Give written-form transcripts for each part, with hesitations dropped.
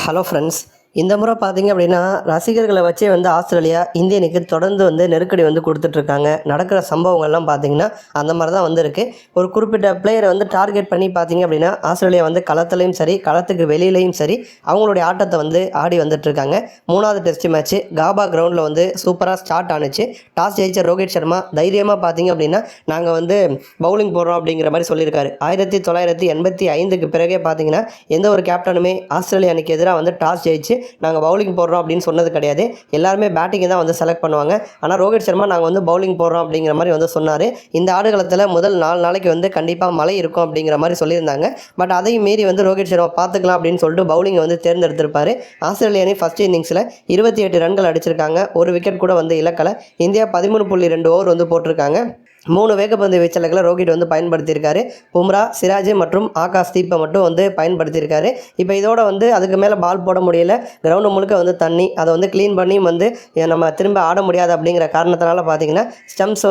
Hello friends, இந்த முறை பார்த்தீங்க அப்படின்னா ரசிகர்களை வச்சே ஆஸ்திரேலியா இந்திய அணிக்கு தொடர்ந்து நெருக்கடி கொடுத்துட்ருக்காங்க. நடக்கிற சம்பவங்கள்லாம் பார்த்தீங்கன்னா அந்த மாதிரி தான் இருக்குது. ஒரு குறிப்பிட்ட பிளேயரை டார்கெட் பண்ணி பார்த்தீங்க அப்படின்னா ஆஸ்திரேலியா களத்துலையும் சரி களத்துக்கு வெளியிலையும் சரி அவங்களுடைய ஆட்டத்தை ஆடி வந்துட்டுருக்காங்க. 3வது டெஸ்ட் மேட்ச்சு காபா கிரவுண்டில் சூப்பராக ஸ்டார்ட் ஆணுச்சு. டாஸ் ஜெயிச்ச ரோஹித் சர்மா தைரியமாக பார்த்தீங்க அப்படின்னா நாங்கள் பவுலிங் போடுறோம் அப்படிங்கிற மாதிரி சொல்லியிருக்காரு. 1985க்கு பிறகே பார்த்தீங்கன்னா எந்த ஒரு கேப்டனுமே ஆஸ்திரேலியா அணிக்கு எதிராக டாஸ் ஜெயிச்சு நாங்கள் பவுலிங் போடுறோம் அப்படின்னு சொன்னது கிடையாது. எல்லாருமே பேட்டிங்கை தான் செலக்ட் பண்ணுவாங்க. ஆனால் ரோஹித் சர்மா நாங்கள் பவுலிங் போடுறோம் அப்படிங்கிற மாதிரி சொன்னார். இந்த ஆடுகளத்தில் முதல் 4 நாளைக்கு கண்டிப்பாக மழை இருக்கும் அப்படிங்கிற மாதிரி சொல்லியிருந்தாங்க. பட் அதையும் மீறி ரோஹித் சர்மா பார்த்துக்கலாம் அப்படின்னு சொல்லிட்டு பவுலிங்கை தேர்ந்தெடுத்திருப்பார். ஆஸ்திரேலிய அணி ஃபர்ஸ்ட் இன்னிங்ஸில் 28 ரன்கள் அடிச்சிருக்காங்க. ஒரு விக்கெட் கூட இலக்கலை. இந்தியா 13.2 ஓவர் போட்டிருக்காங்க. 3 வேகப்பந்து வீச்சாளர்களை ரோஹித் பயன்படுத்தியிருக்காரு. பும்ரா, சிராஜ் மற்றும் ஆகாஷ் தீப்பை மட்டும் பயன்படுத்தியிருக்காரு. இப்போ இதோட அதுக்கு மேலே பால் போட முடியல. கிரவுண்டு முழுக்க தண்ணி. அதை க்ளீன் பண்ணி நம்ம திரும்ப ஆட முடியாது அப்படிங்கிற காரணத்தினால பார்த்தீங்கன்னா ஸ்டம்ப்ஸ்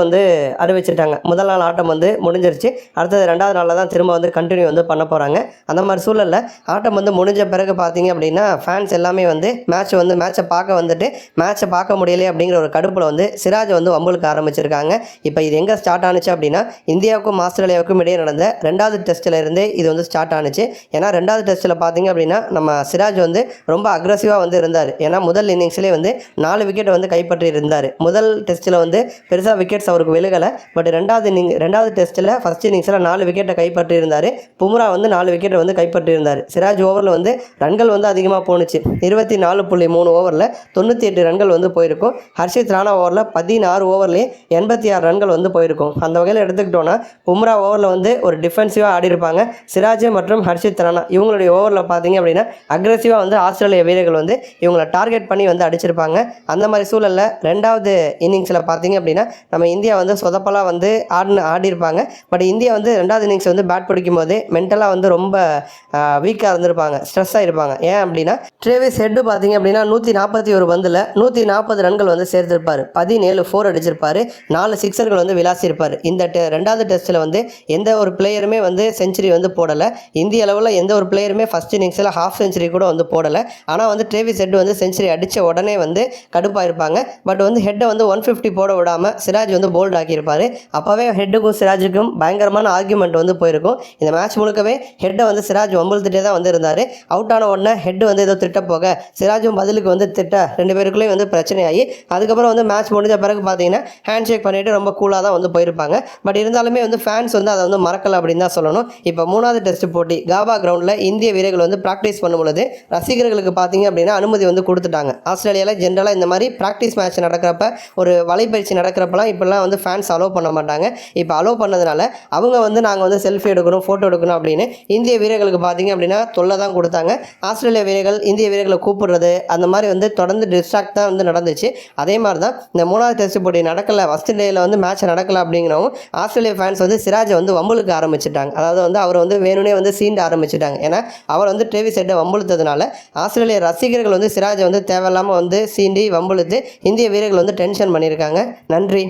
அறிவிச்சிட்டாங்க. முதல் நாள் ஆட்டம் முடிஞ்சிருச்சு. அடுத்தது 2வது நாளில் தான் திரும்ப கண்டினியூ பண்ண போகிறாங்க. அந்த மாதிரி சூழலில் ஆட்டம் முடிஞ்ச பிறகு பார்த்தீங்க அப்படின்னா ஃபேன்ஸ் எல்லாமே மேட்சை பார்க்க முடியலை அப்படிங்கிற ஒரு கடுப்பில் சிராஜ் வம்புலுக்கு ஆரம்பிச்சிருக்காங்க. இப்போ இது எங்கே ஸ்டார்ட் ஆனிச்சு அப்படின்னா இந்தியாவுக்கும் ஆஸ்திரேலியாவுக்கும் இடையே நடந்த 2வது டெஸ்ட்டில் இருந்தே இது ஸ்டார்ட் ஆனிச்சு. ஏன்னா 2வது டெஸ்ட்டில் பார்த்தீங்க அப்படின்னா நம்ம சிராஜ் ரொம்ப அக்ரெசிவாக இருந்தார். ஏன்னா முதல் இன்னிங்ஸ்லேயே 4 விக்கெட் கைப்பற்றி இருந்தார். முதல் டெஸ்ட்டில் பெருசாக விக்கெட்ஸ் அவருக்கு விழுகலை. பட் 2வது டெஸ்ட்டில் ஃபர்ஸ்ட் இன்னிங்ஸில் 4 விக்கெட்டை கைப்பற்றி இருந்தார். பும்ரா 4 விக்கெட்டை கைப்பற்றி இருந்தார். சிராஜ் ஓவரில் ரன்கள் அதிகமாக போணுச்சு. 24.3 ஓவரில் 98 ரன்கள் போயிருக்கும். ஹர்ஷித் ராணா ஓவரில் 16 ஓவர்லேயே 86 ரன்கள் போயிருக்கும். அந்த வகையில் எடுத்துக்கிட்டோன்னா பும்ரா ஓவரில் ஒரு டிஃபென்சிவாக ஆடி இருப்பாங்க. சிராஜ் மற்றும் ஹர்ஷித் ராணா இவங்களுடைய ஓவரில் பார்த்தீங்க அப்படின்னா அக்ரெசிவாக ஆஸ்திரேலிய வீரர்கள் இவங்களை டார்கெட் பண்ணி அடிச்சிருப்பாங்க. அந்த மாதிரி சூழலில் 2வது இன்னிங்ஸில் பார்த்தீங்க அப்படின்னா நம்ம இந்தியா சொதப்பலாக ஆடி இருப்பாங்க. பட் இந்தியா 2வது இன்னிங்ஸ் பேட் பிடிக்கும் போது மென்டலாக ரொம்ப வீக்காக இருந்திருப்பாங்க, ஸ்ட்ரெஸ் ஆகிருப்பாங்க. ஏன் அப்படின்னா ட்ரேவிஸ் ஹெட் பார்த்தீங்க அப்படின்னா 141 பந்தில் 140 ரன்கள் சேர்த்திருப்பார். 17 4 அடிச்சிருப்பார். 4 சிக்ஸர்கள் விளாசியிருப்பார். இந்த 2வது டெஸ்ட்டில் எந்த ஒரு பிளேயருமே செஞ்சுரி போடலை. இந்திய அளவில் எந்த ஒரு பிளேயருமே ஃபர்ஸ்ட் இன்னிங்ஸில் ஹாஃப் செஞ்சுரி கூட போடலை. ஆனால் ட்ரேவிஸ் ஹெட் செஞ்சுரி அடித்த உடனே கடுப்பாயிருப்பாங்க. பட் ஹெட்டை 150 போட விடாமல் சிராஜ் போல்ட் ஆக்கியிருப்பார். அப்போவே ஹெட்டுக்கும் சிராஜுக்கும் பயங்கரமான ஆர்கியூமெண்ட் போயிருக்கும். இந்த மேட்ச் முழுக்கவே ஹெட்டை சிராஜ் வம்புழுத்துட்டே தான் இருந்தார். அவுட் ஆன உடனே ஹெட் ஏதோ திட்ட போக சிராஜும் பதிலுக்கு திட்ட 2 பேருக்குள்ளேயும் பிரச்சனையாகி அதுக்கப்புறம் மேட்ச் முடிஞ்ச பிறகு பார்த்தீங்கன்னா ஹேண்ட் ஷேக் பண்ணிவிட்டு ரொம்ப கூலாக தான் போயிருப்பாங்க. பட் இருந்தாலுமே ஃபேன்ஸ் அதை மறக்கலை அப்படின்னு தான் சொல்லணும். இப்போ 3வது டெஸ்ட் போட்டி காபா கிரவுண்டில் இந்திய வீரர்கள் ப்ராக்டிஸ் பண்ணும்பொழுது ரசிகர்களுக்கு பார்த்தீங்க அப்படின்னா அனுமதி கொடுத்துட்டாங்க. ஆஸ்திரேலியாவில் ஜென்ரலாக இந்த மாதிரி ப்ராக்டிஸ் மேட்ச் நடக்கிறப்ப ஒரு வலைப்பயிற்சி நடக்கிறப்பெல்லாம் இப்போல்லாம் ஃபேன்ஸ் அலோவ் பண்ண மாட்டாங்க. இப்போ அலோவ் பண்ணதுனால அவங்க நாங்கள் செல்ஃபி எடுக்கணும், ஃபோட்டோ எடுக்கணும் அப்படின்னு இந்திய வீரர்களுக்கு பார்த்தீங்க அப்படின்னா தொல்லை தான் கொடுத்தாங்க. ஆஸ்திரேலிய வீரர்கள் இந்திய வீரர்களை கூப்பிடுறது அந்த மாதிரி தொடர்ந்து டிஸ்ட்ராக்ட் தான் நடந்துச்சு. அதே மாதிரி தான் இந்த 3வது டெஸ்ட் போட்டி நடக்கலை, ஃபஸ்ட் டேயில் மேட்ச் நடக்கலை அப்படிங்கிறவும் ஆஸ்திரேலியா ஃபேன்ஸ் சிராஜை வம்புலுக்கு ஆரம்பிச்சிட்டாங்க. அதாவது அவர் வேணுனே சீண்ட ஆரம்பிச்சிட்டாங்க. ஏன்னா அவர் ட்ரேவிஸ் ஹெட்டை வம்புழுத்ததுனால ஆஸ்திரேலிய ரசிகர்கள் சிராஜை தேவையில்லாமல் சீண்டி வம்புழுத்து இந்திய வீரர்கள் டென்ஷன் பண்ணியிருக்காங்க. நன்றி.